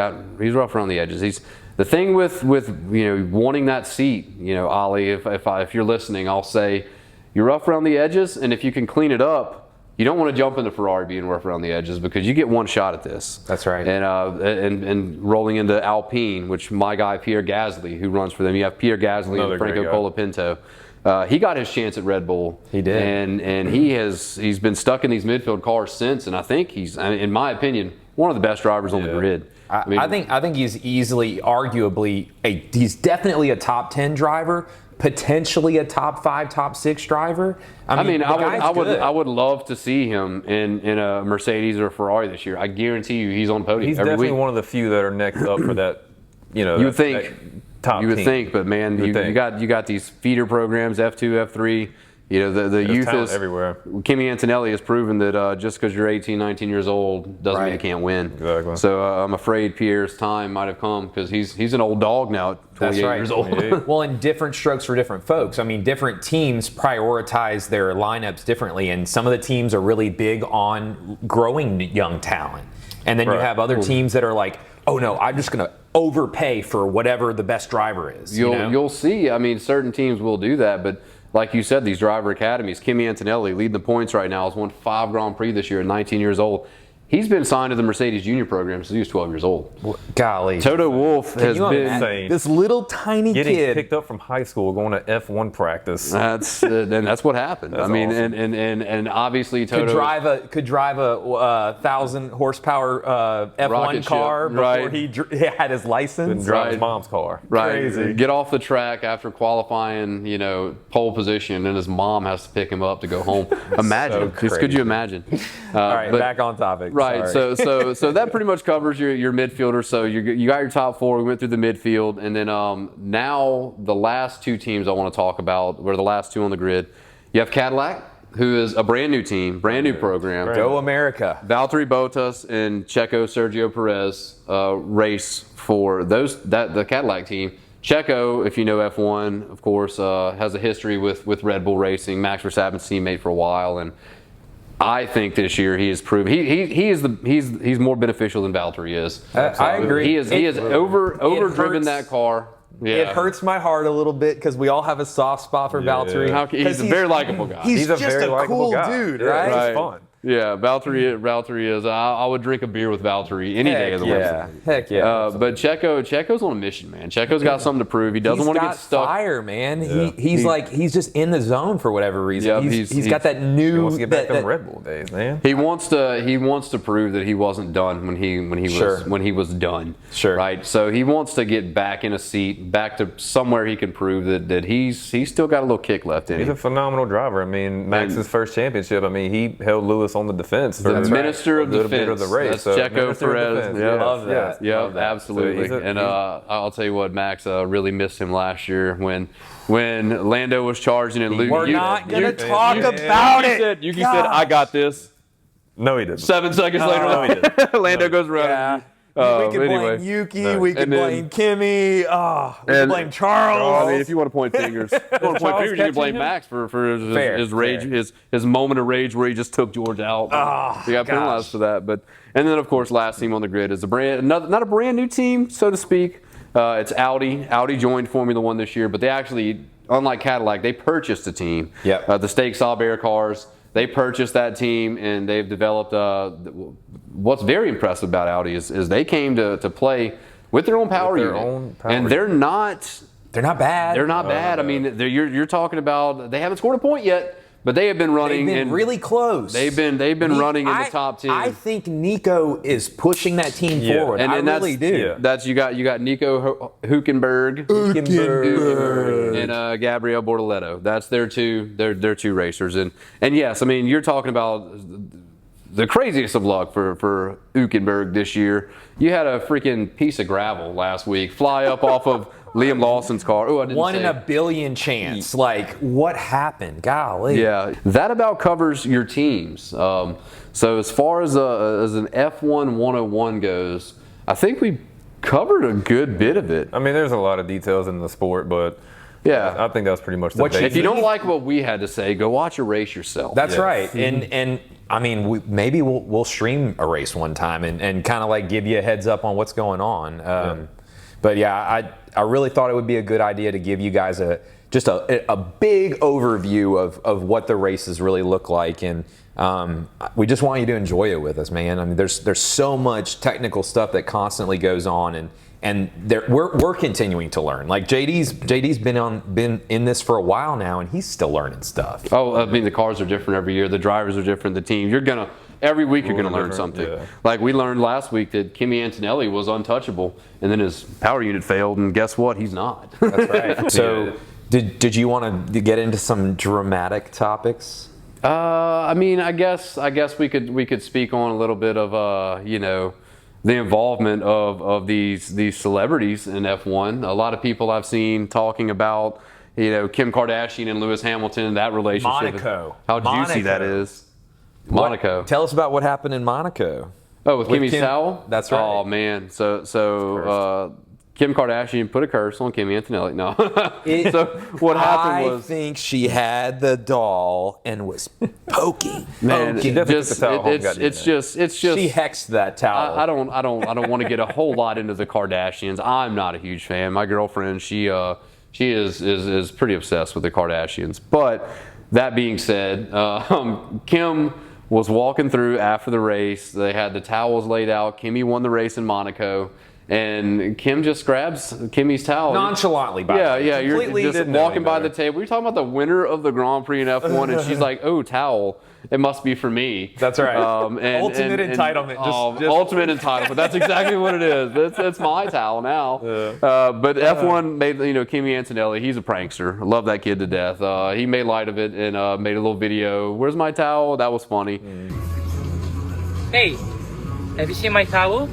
rough around the edges. The thing with wanting that seat, Ollie, if you're listening, I'll say you're rough around the edges, and if you can clean it up, you don't want to jump into Ferrari being rough around the edges because you get one shot at this. That's right. And rolling into Alpine, which my guy Pierre Gasly, who runs for them, you have Pierre Gasly and Franco Colapinto. He got his chance at Red Bull. He did, and he's been stuck in these midfield cars since. And I think he's, in my opinion, one of the best drivers on the grid. I think he's he's definitely a top 10 driver. Potentially a top 5, top 6 driver. I would love to see him in a Mercedes or a Ferrari this year. I guarantee you, he's on the podium. He's definitely one of the few that are next up for that. You would think, but man, you got these feeder programs, F2, F3. The youth is everywhere. Kimi Antonelli has proven that just because you're 18, 19 years old doesn't mean you can't win. Exactly. So I'm afraid Pierre's time might have come because he's an old dog now at 28 years old. Well, and different strokes for different folks. I mean, different teams prioritize their lineups differently, and some of the teams are really big on growing young talent. And then you have other teams that are like, oh no, I'm just going to overpay for whatever the best driver is. You'll see. I mean, certain teams will do that, but like you said, these driver academies, Kimi Antonelli leading the points right now, has won 5 Grand Prix this year at 19 years old. He's been signed to the Mercedes Junior program since he was 12 years old. Golly. Toto Wolff has been insane. This little tiny Getting kid. picked up from high school, going to F1 practice. That's what happened. That's awesome. and obviously Toto could drive a 1,000 horsepower F1 rocket car ship, before right. he had his license. Didn't drive his mom's car. Right. Crazy. Get off the track after qualifying, pole position, and his mom has to pick him up to go home. Imagine. Just could you imagine? All right, back on topic. Right. Sorry. So that pretty much covers your midfielder. So you got your top four. We went through the midfield, and then now the last two teams I want to talk about were the last two on the grid. You have Cadillac, who is a brand new team, brand new program. Go America. Valtteri Bottas and Checo Sergio Perez race for the Cadillac team. Checo, if you know F1, of course, has a history with Red Bull Racing. Max Verstappen's teammate for a while, and I think this year he has proven he's more beneficial than Valtteri is. I agree. He has overdriven that car. Yeah. It hurts my heart a little bit because we all have a soft spot for Valtteri. He's a very likable guy. He's a just very a likable cool guy. dude, Yeah, right? he's fun. Yeah, Valtteri is. I would drink a beer with Valtteri any day of the week. Heck yeah. But Checo's on a mission, man. Checo's got something to prove. He doesn't want to get stuck. Fire, man. Yeah. He's just in the zone for whatever reason. Yep, he's got that new. He wants to get back to them Red Bull days, man. He wants to prove that he wasn't done when he was done. Sure. Right. So he wants to get back in a seat, back to somewhere he can prove that he's still got a little kick left in him. He's a phenomenal driver. I mean, Max's first championship. I mean, he held Lewis on the defense for the Minister of Defense. Bit of the race. That's so Checo Perez. Yeah. Love that. Yeah, Love that. absolutely. So I'll tell you what, Max really missed him last year when Lando was charging and Luke. We're not going to talk about it. You said, I got this. No, he didn't. 7 seconds No, he later, didn't. Lando goes around. Yeah. We could anyway. blame Yuki. No. We could And then- blame Kimmy. We could blame Charles. I mean, if you want to point fingers, you can blame Max for his rage, his moment of rage where he just took George out. He got penalized for that. And then of course, last team on the grid is not a brand new team, so to speak. It's Audi. Audi joined Formula One this year, but they actually, unlike Cadillac, they purchased a team. Yep. The Stake Sauber cars. They purchased that team, and they've developed. What's very impressive about Audi is they came to play with their own power unit, and they're not. They're not bad. They're not bad. I mean, you're talking about they haven't scored a point yet, but they have been running. They've been really close. They've been running in the top 10. I think Nico is pushing that team forward. And I that's, really do. Yeah. That's you got Nico Hülkenberg and Gabriel Bortoleto. That's their two racers. And yes, I mean, you're talking about the craziest of luck for Hülkenberg this year. You had a freaking piece of gravel last week fly up off of Liam Lawson's car. Oh, I didn't 1 say. in a billion chance. Like, what happened? Golly. Yeah, that about covers your teams. So as far as an F1 101 goes, I think we covered a good bit of it. I mean, there's a lot of details in the sport, but yeah, I think that's pretty much the basics. If you don't like what we had to say, go watch a race yourself. That's right. And I mean, maybe we'll stream a race one time and kind of like give you a heads up on what's going on. But yeah, I really thought it would be a good idea to give you guys just a big overview of what the races really look like, and we just want you to enjoy it with us, man. I mean, there's so much technical stuff that constantly goes on, and we're continuing to learn. Like JD's been in this for a while now, and he's still learning stuff. Oh, I mean, the cars are different every year. The drivers are different. The team. Every week you're going to learn something. Yeah. Like we learned last week that Kimi Antonelli was untouchable, and then his power unit failed, and guess what? He's not. That's right. So did you want to get into some dramatic topics? I mean, I guess we could speak on a little bit of the involvement of these celebrities in F1. A lot of people I've seen talking about Kim Kardashian and Lewis Hamilton, that relationship. Monaco. How juicy that is. Monaco. Tell us about what happened in Monaco. Oh, with Kimmy's towel? That's right. Oh man, so Kim Kardashian put a curse on Kimi Antonelli. No. So what happened was, I think she had the doll and was poking. Man, she definitely took the towel home, it's just she hexed that towel. I don't want to get a whole lot into the Kardashians. I'm not a huge fan. My girlfriend, she is pretty obsessed with the Kardashians. But that being said, Kim was walking through after the race. They had the towels laid out. Kimmy won the race in Monaco. And Kim just grabs Kimmy's towel. Nonchalantly, by yeah, the way. yeah. Completely You're just walking by the table. You're talking about the winner of the Grand Prix in F1, and she's like, "Oh, towel. It must be for me." That's right. Ultimate entitlement. Ultimate entitlement. That's exactly what it is. It's my towel now. But F1 made, Kimi Antonelli. He's a prankster. I love that kid to death. He made light of it and made a little video. Where's my towel? That was funny. Hey, have you seen my towel?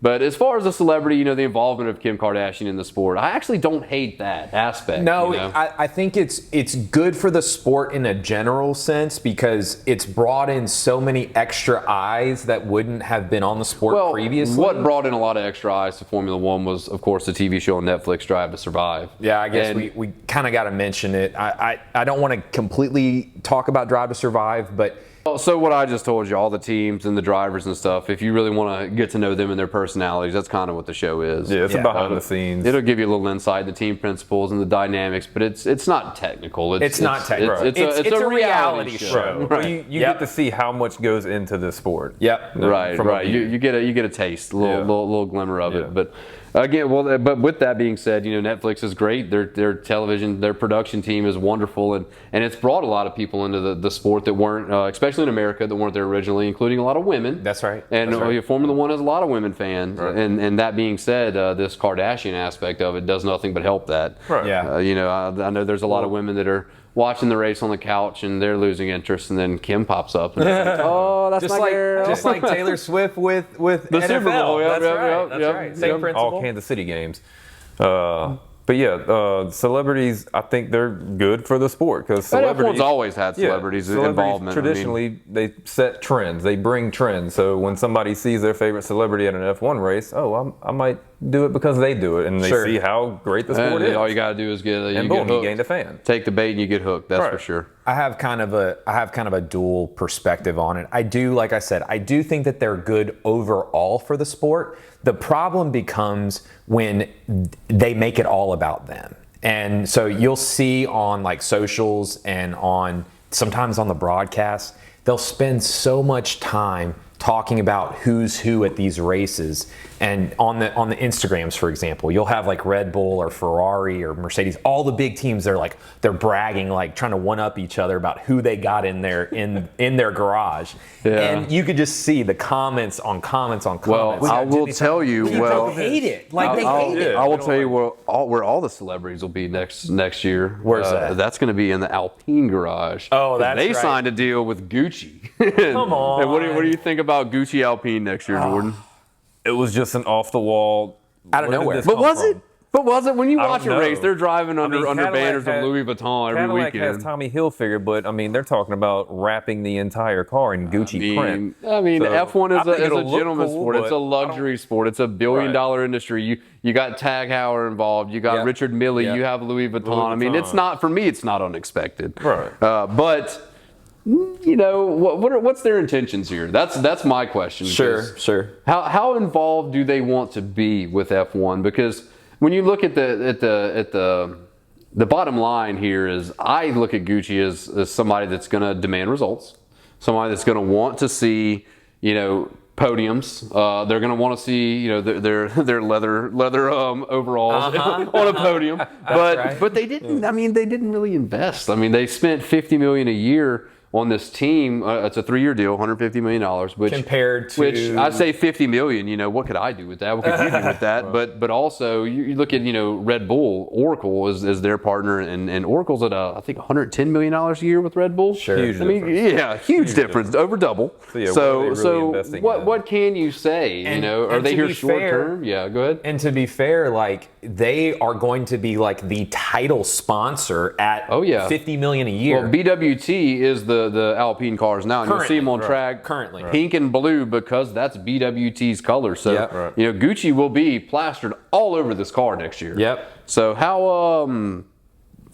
But as far as the celebrity, the involvement of Kim Kardashian in the sport, I actually don't hate that aspect. No, I think it's good for the sport in a general sense because it's brought in so many extra eyes that wouldn't have been on the sport previously. What brought in a lot of extra eyes to Formula One was, of course, the TV show on Netflix, Drive to Survive. Yeah, I guess we kind of got to mention it. I don't want to completely talk about Drive to Survive, but... So what I just told you, all the teams and the drivers and stuff, if you really want to get to know them and their personalities, that's kind of what the show is. Yeah, it's behind the scenes. It'll give you a little insight into team principles and the dynamics, but it's not technical. It's not technical. It's a reality show. Right. Well, you get to see how much goes into the sport. Yep. Right. You get a taste, a little glimmer of it. But again, but with that being said, Netflix is great. Their television, their production team is wonderful, and it's brought a lot of people into the sport that weren't, especially in America, that weren't there originally, including a lot of women. That's right. And Formula One has a lot of women fans. Right. And that being said, this Kardashian aspect of it does nothing but help that. Right. Yeah. I know there's a lot of women that are watching the race on the couch and they're losing interest, and then Kim pops up and it's like, oh, that's my girl. Just like Taylor Swift with the NFL. Super Bowl. That's right. Same principle. All Kansas City games. But celebrities, I think they're good for the sport because celebrities. F1's always had celebrities involvement. Traditionally, they set trends. They bring trends. So when somebody sees their favorite celebrity at an F1 race, I might do it because they do it, and they see how great the sport is. All you got to do is get and boom, you gained a fan. Take the bait and you get hooked. That's for sure. I have kind of a dual perspective on it. I do, like I said, I do think that they're good overall for the sport. The problem becomes when they make it all about them. And so you'll see on like socials and sometimes on the broadcast, they'll spend so much time talking about who's who at these races. And on the Instagrams, for example, you'll have like Red Bull or Ferrari or Mercedes, all the big teams, they're bragging, like trying to one up each other about who they got in their garage. Yeah. And you could just see the comments on comments. Well, I will tell you, people hate it. Like they hate it. I will tell you where all the celebrities will be next year. Where's that? That's going to be in the Alpine garage. Oh, that's They right. signed a deal with Gucci. Come on. And what do you think about Gucci Alpine next year, Jordan? It was just an off the wall. Out of nowhere. But was it? But was it? When you watch a race, they're driving under banners of Louis Vuitton every Cadillac weekend. has Tommy Hilfiger, but they're talking about wrapping the entire car in Gucci print. So, F1 is a gentleman's sport. Cool, it's a luxury sport. It's a billion-dollar industry. You got Tag Heuer involved. You got Richard Mille. You have Louis Vuitton. It's not, for me, it's not unexpected. Right. But what's their intentions here? That's my question. Sure. How involved do they want to be with F1? Because when you look at the bottom line here is, I look at Gucci as somebody that's going to demand results, somebody that's going to want to see podiums. They're going to want to see their leather overalls on a podium. But they didn't. They didn't really invest. They spent $50 million a year on this team. It's a 3-year deal, $150 million. Which I say $50 million. What could I do with that? What could you do with that? But also you look at Red Bull. Oracle is their partner, and Oracle's at I think $110 million a year with Red Bull. Sure. Huge difference, over double. So what can you say? Are they here short term? Yeah, go ahead. And to be fair, they are going to be the title sponsor at $50 million a year. Well, BWT is the Alpine cars now, and you'll see them on track currently pink and blue because that's BWT's color. So Gucci will be plastered all over this car next year. Yep. So how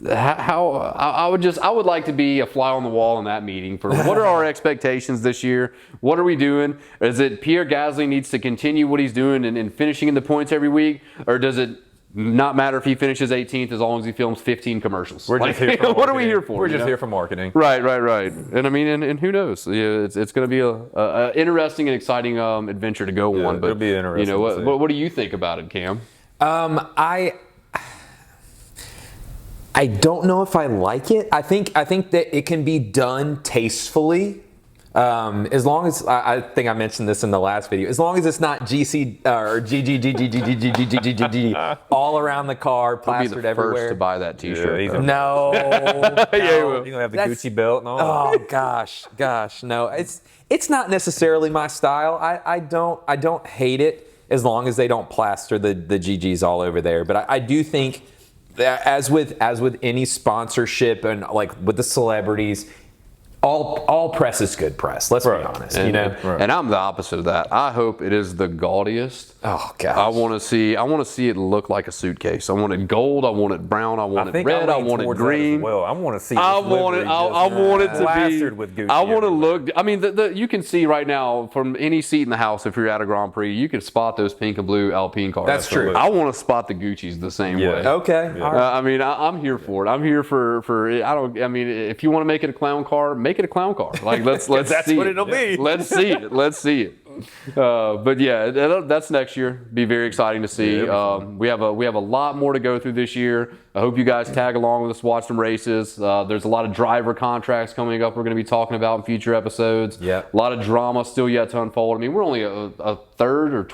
I would like to be a fly on the wall in that meeting for what are our expectations this year? What are we doing? Is it Pierre Gasly needs to continue what he's doing and finishing in the points every week, or does it not matter if he finishes 18th as long as he films 15 commercials. We're just here for what are we here for? We're just here for marketing. Right. And I mean, and who knows? Yeah, it's going to be a interesting and exciting adventure to go on. But it'll be interesting. You know, what do you think about it, Cam? I don't know if I like it. I think that it can be done tastefully. As long as I think I mentioned this in the last video, as long as it's not GC or GG all around the car, plastered everywhere. First to buy that T-shirt. No, you're gonna have the Gucci belt and all. Oh gosh, no. It's not necessarily my style. I don't hate it as long as they don't plaster the GGs all over there. But I do think that as with any sponsorship and like with the celebrities, all press is good press. Let's be honest, and, you know. And I'm the opposite of that. I hope it is the gaudiest. Oh gosh. I want to see it look like a suitcase. I want it gold. I want it brown. I want it red. I want it green. Well, I want to see. I want it. I want it to be plastered with Gucci. I want to look. I mean, you can see right now from any seat in the house, if you're at a Grand Prix, you can spot those pink and blue Alpine cars. That's true. I want to spot the Gucci's the same way. Okay. Yeah. All right. I mean, I'm here for it. I'm here for. I don't. I mean, if you want to make it a clown car, make it a clown car. Like let's that's see what it. it'll be. Let's see it. Let's see it. But yeah, that's next year. Be very exciting to see. We have a lot more to go through this year. I hope you guys tag along with us, watch some races. There's a lot of driver contracts coming up. We're going to be talking about in future episodes. Yeah, a lot of drama still yet to unfold. I mean, we're only a third or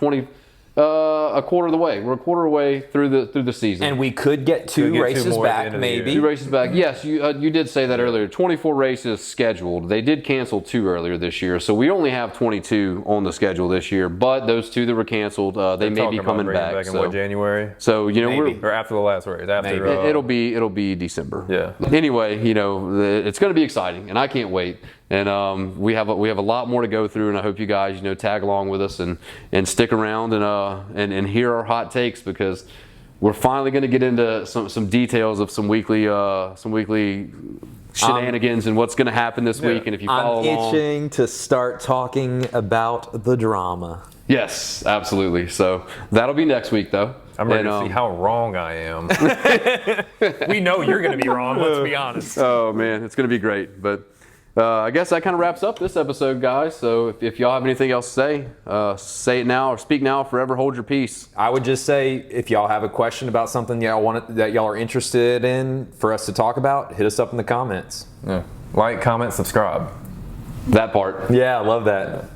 a quarter of the way. We're a quarter away through the season, And we could get two races back, maybe. 2 races back. Yes, you did say that earlier. 24 races scheduled. They did cancel 2 earlier this year, so we only have 22 on the schedule this year. But those 2 that were canceled, they may be coming back. In January? So you know, Maybe. Or after the last race? After it'll be December. Yeah. Anyway, you know, it's going to be exciting, and I can't wait. And we have a lot more to go through, and I hope you guys, you know, tag along with us and stick around and hear our hot takes, because we're finally going to get into some details of some weekly shenanigans and what's going to happen this week. And if you follow I'm along, itching to start talking about the drama. yes, absolutely. So that'll be next week, though. I'm ready to see how wrong I am. We know you're going to be wrong. Let's be honest. Oh man, it's going to be great. But I guess that kind of wraps up this episode, guys. So if y'all have anything else to say, say it now or speak now, forever hold your peace. I would just say, if y'all have a question about something that y'all are interested in for us to talk about, hit us up in the comments. Yeah. Like, comment, subscribe. That part. Yeah, I love that.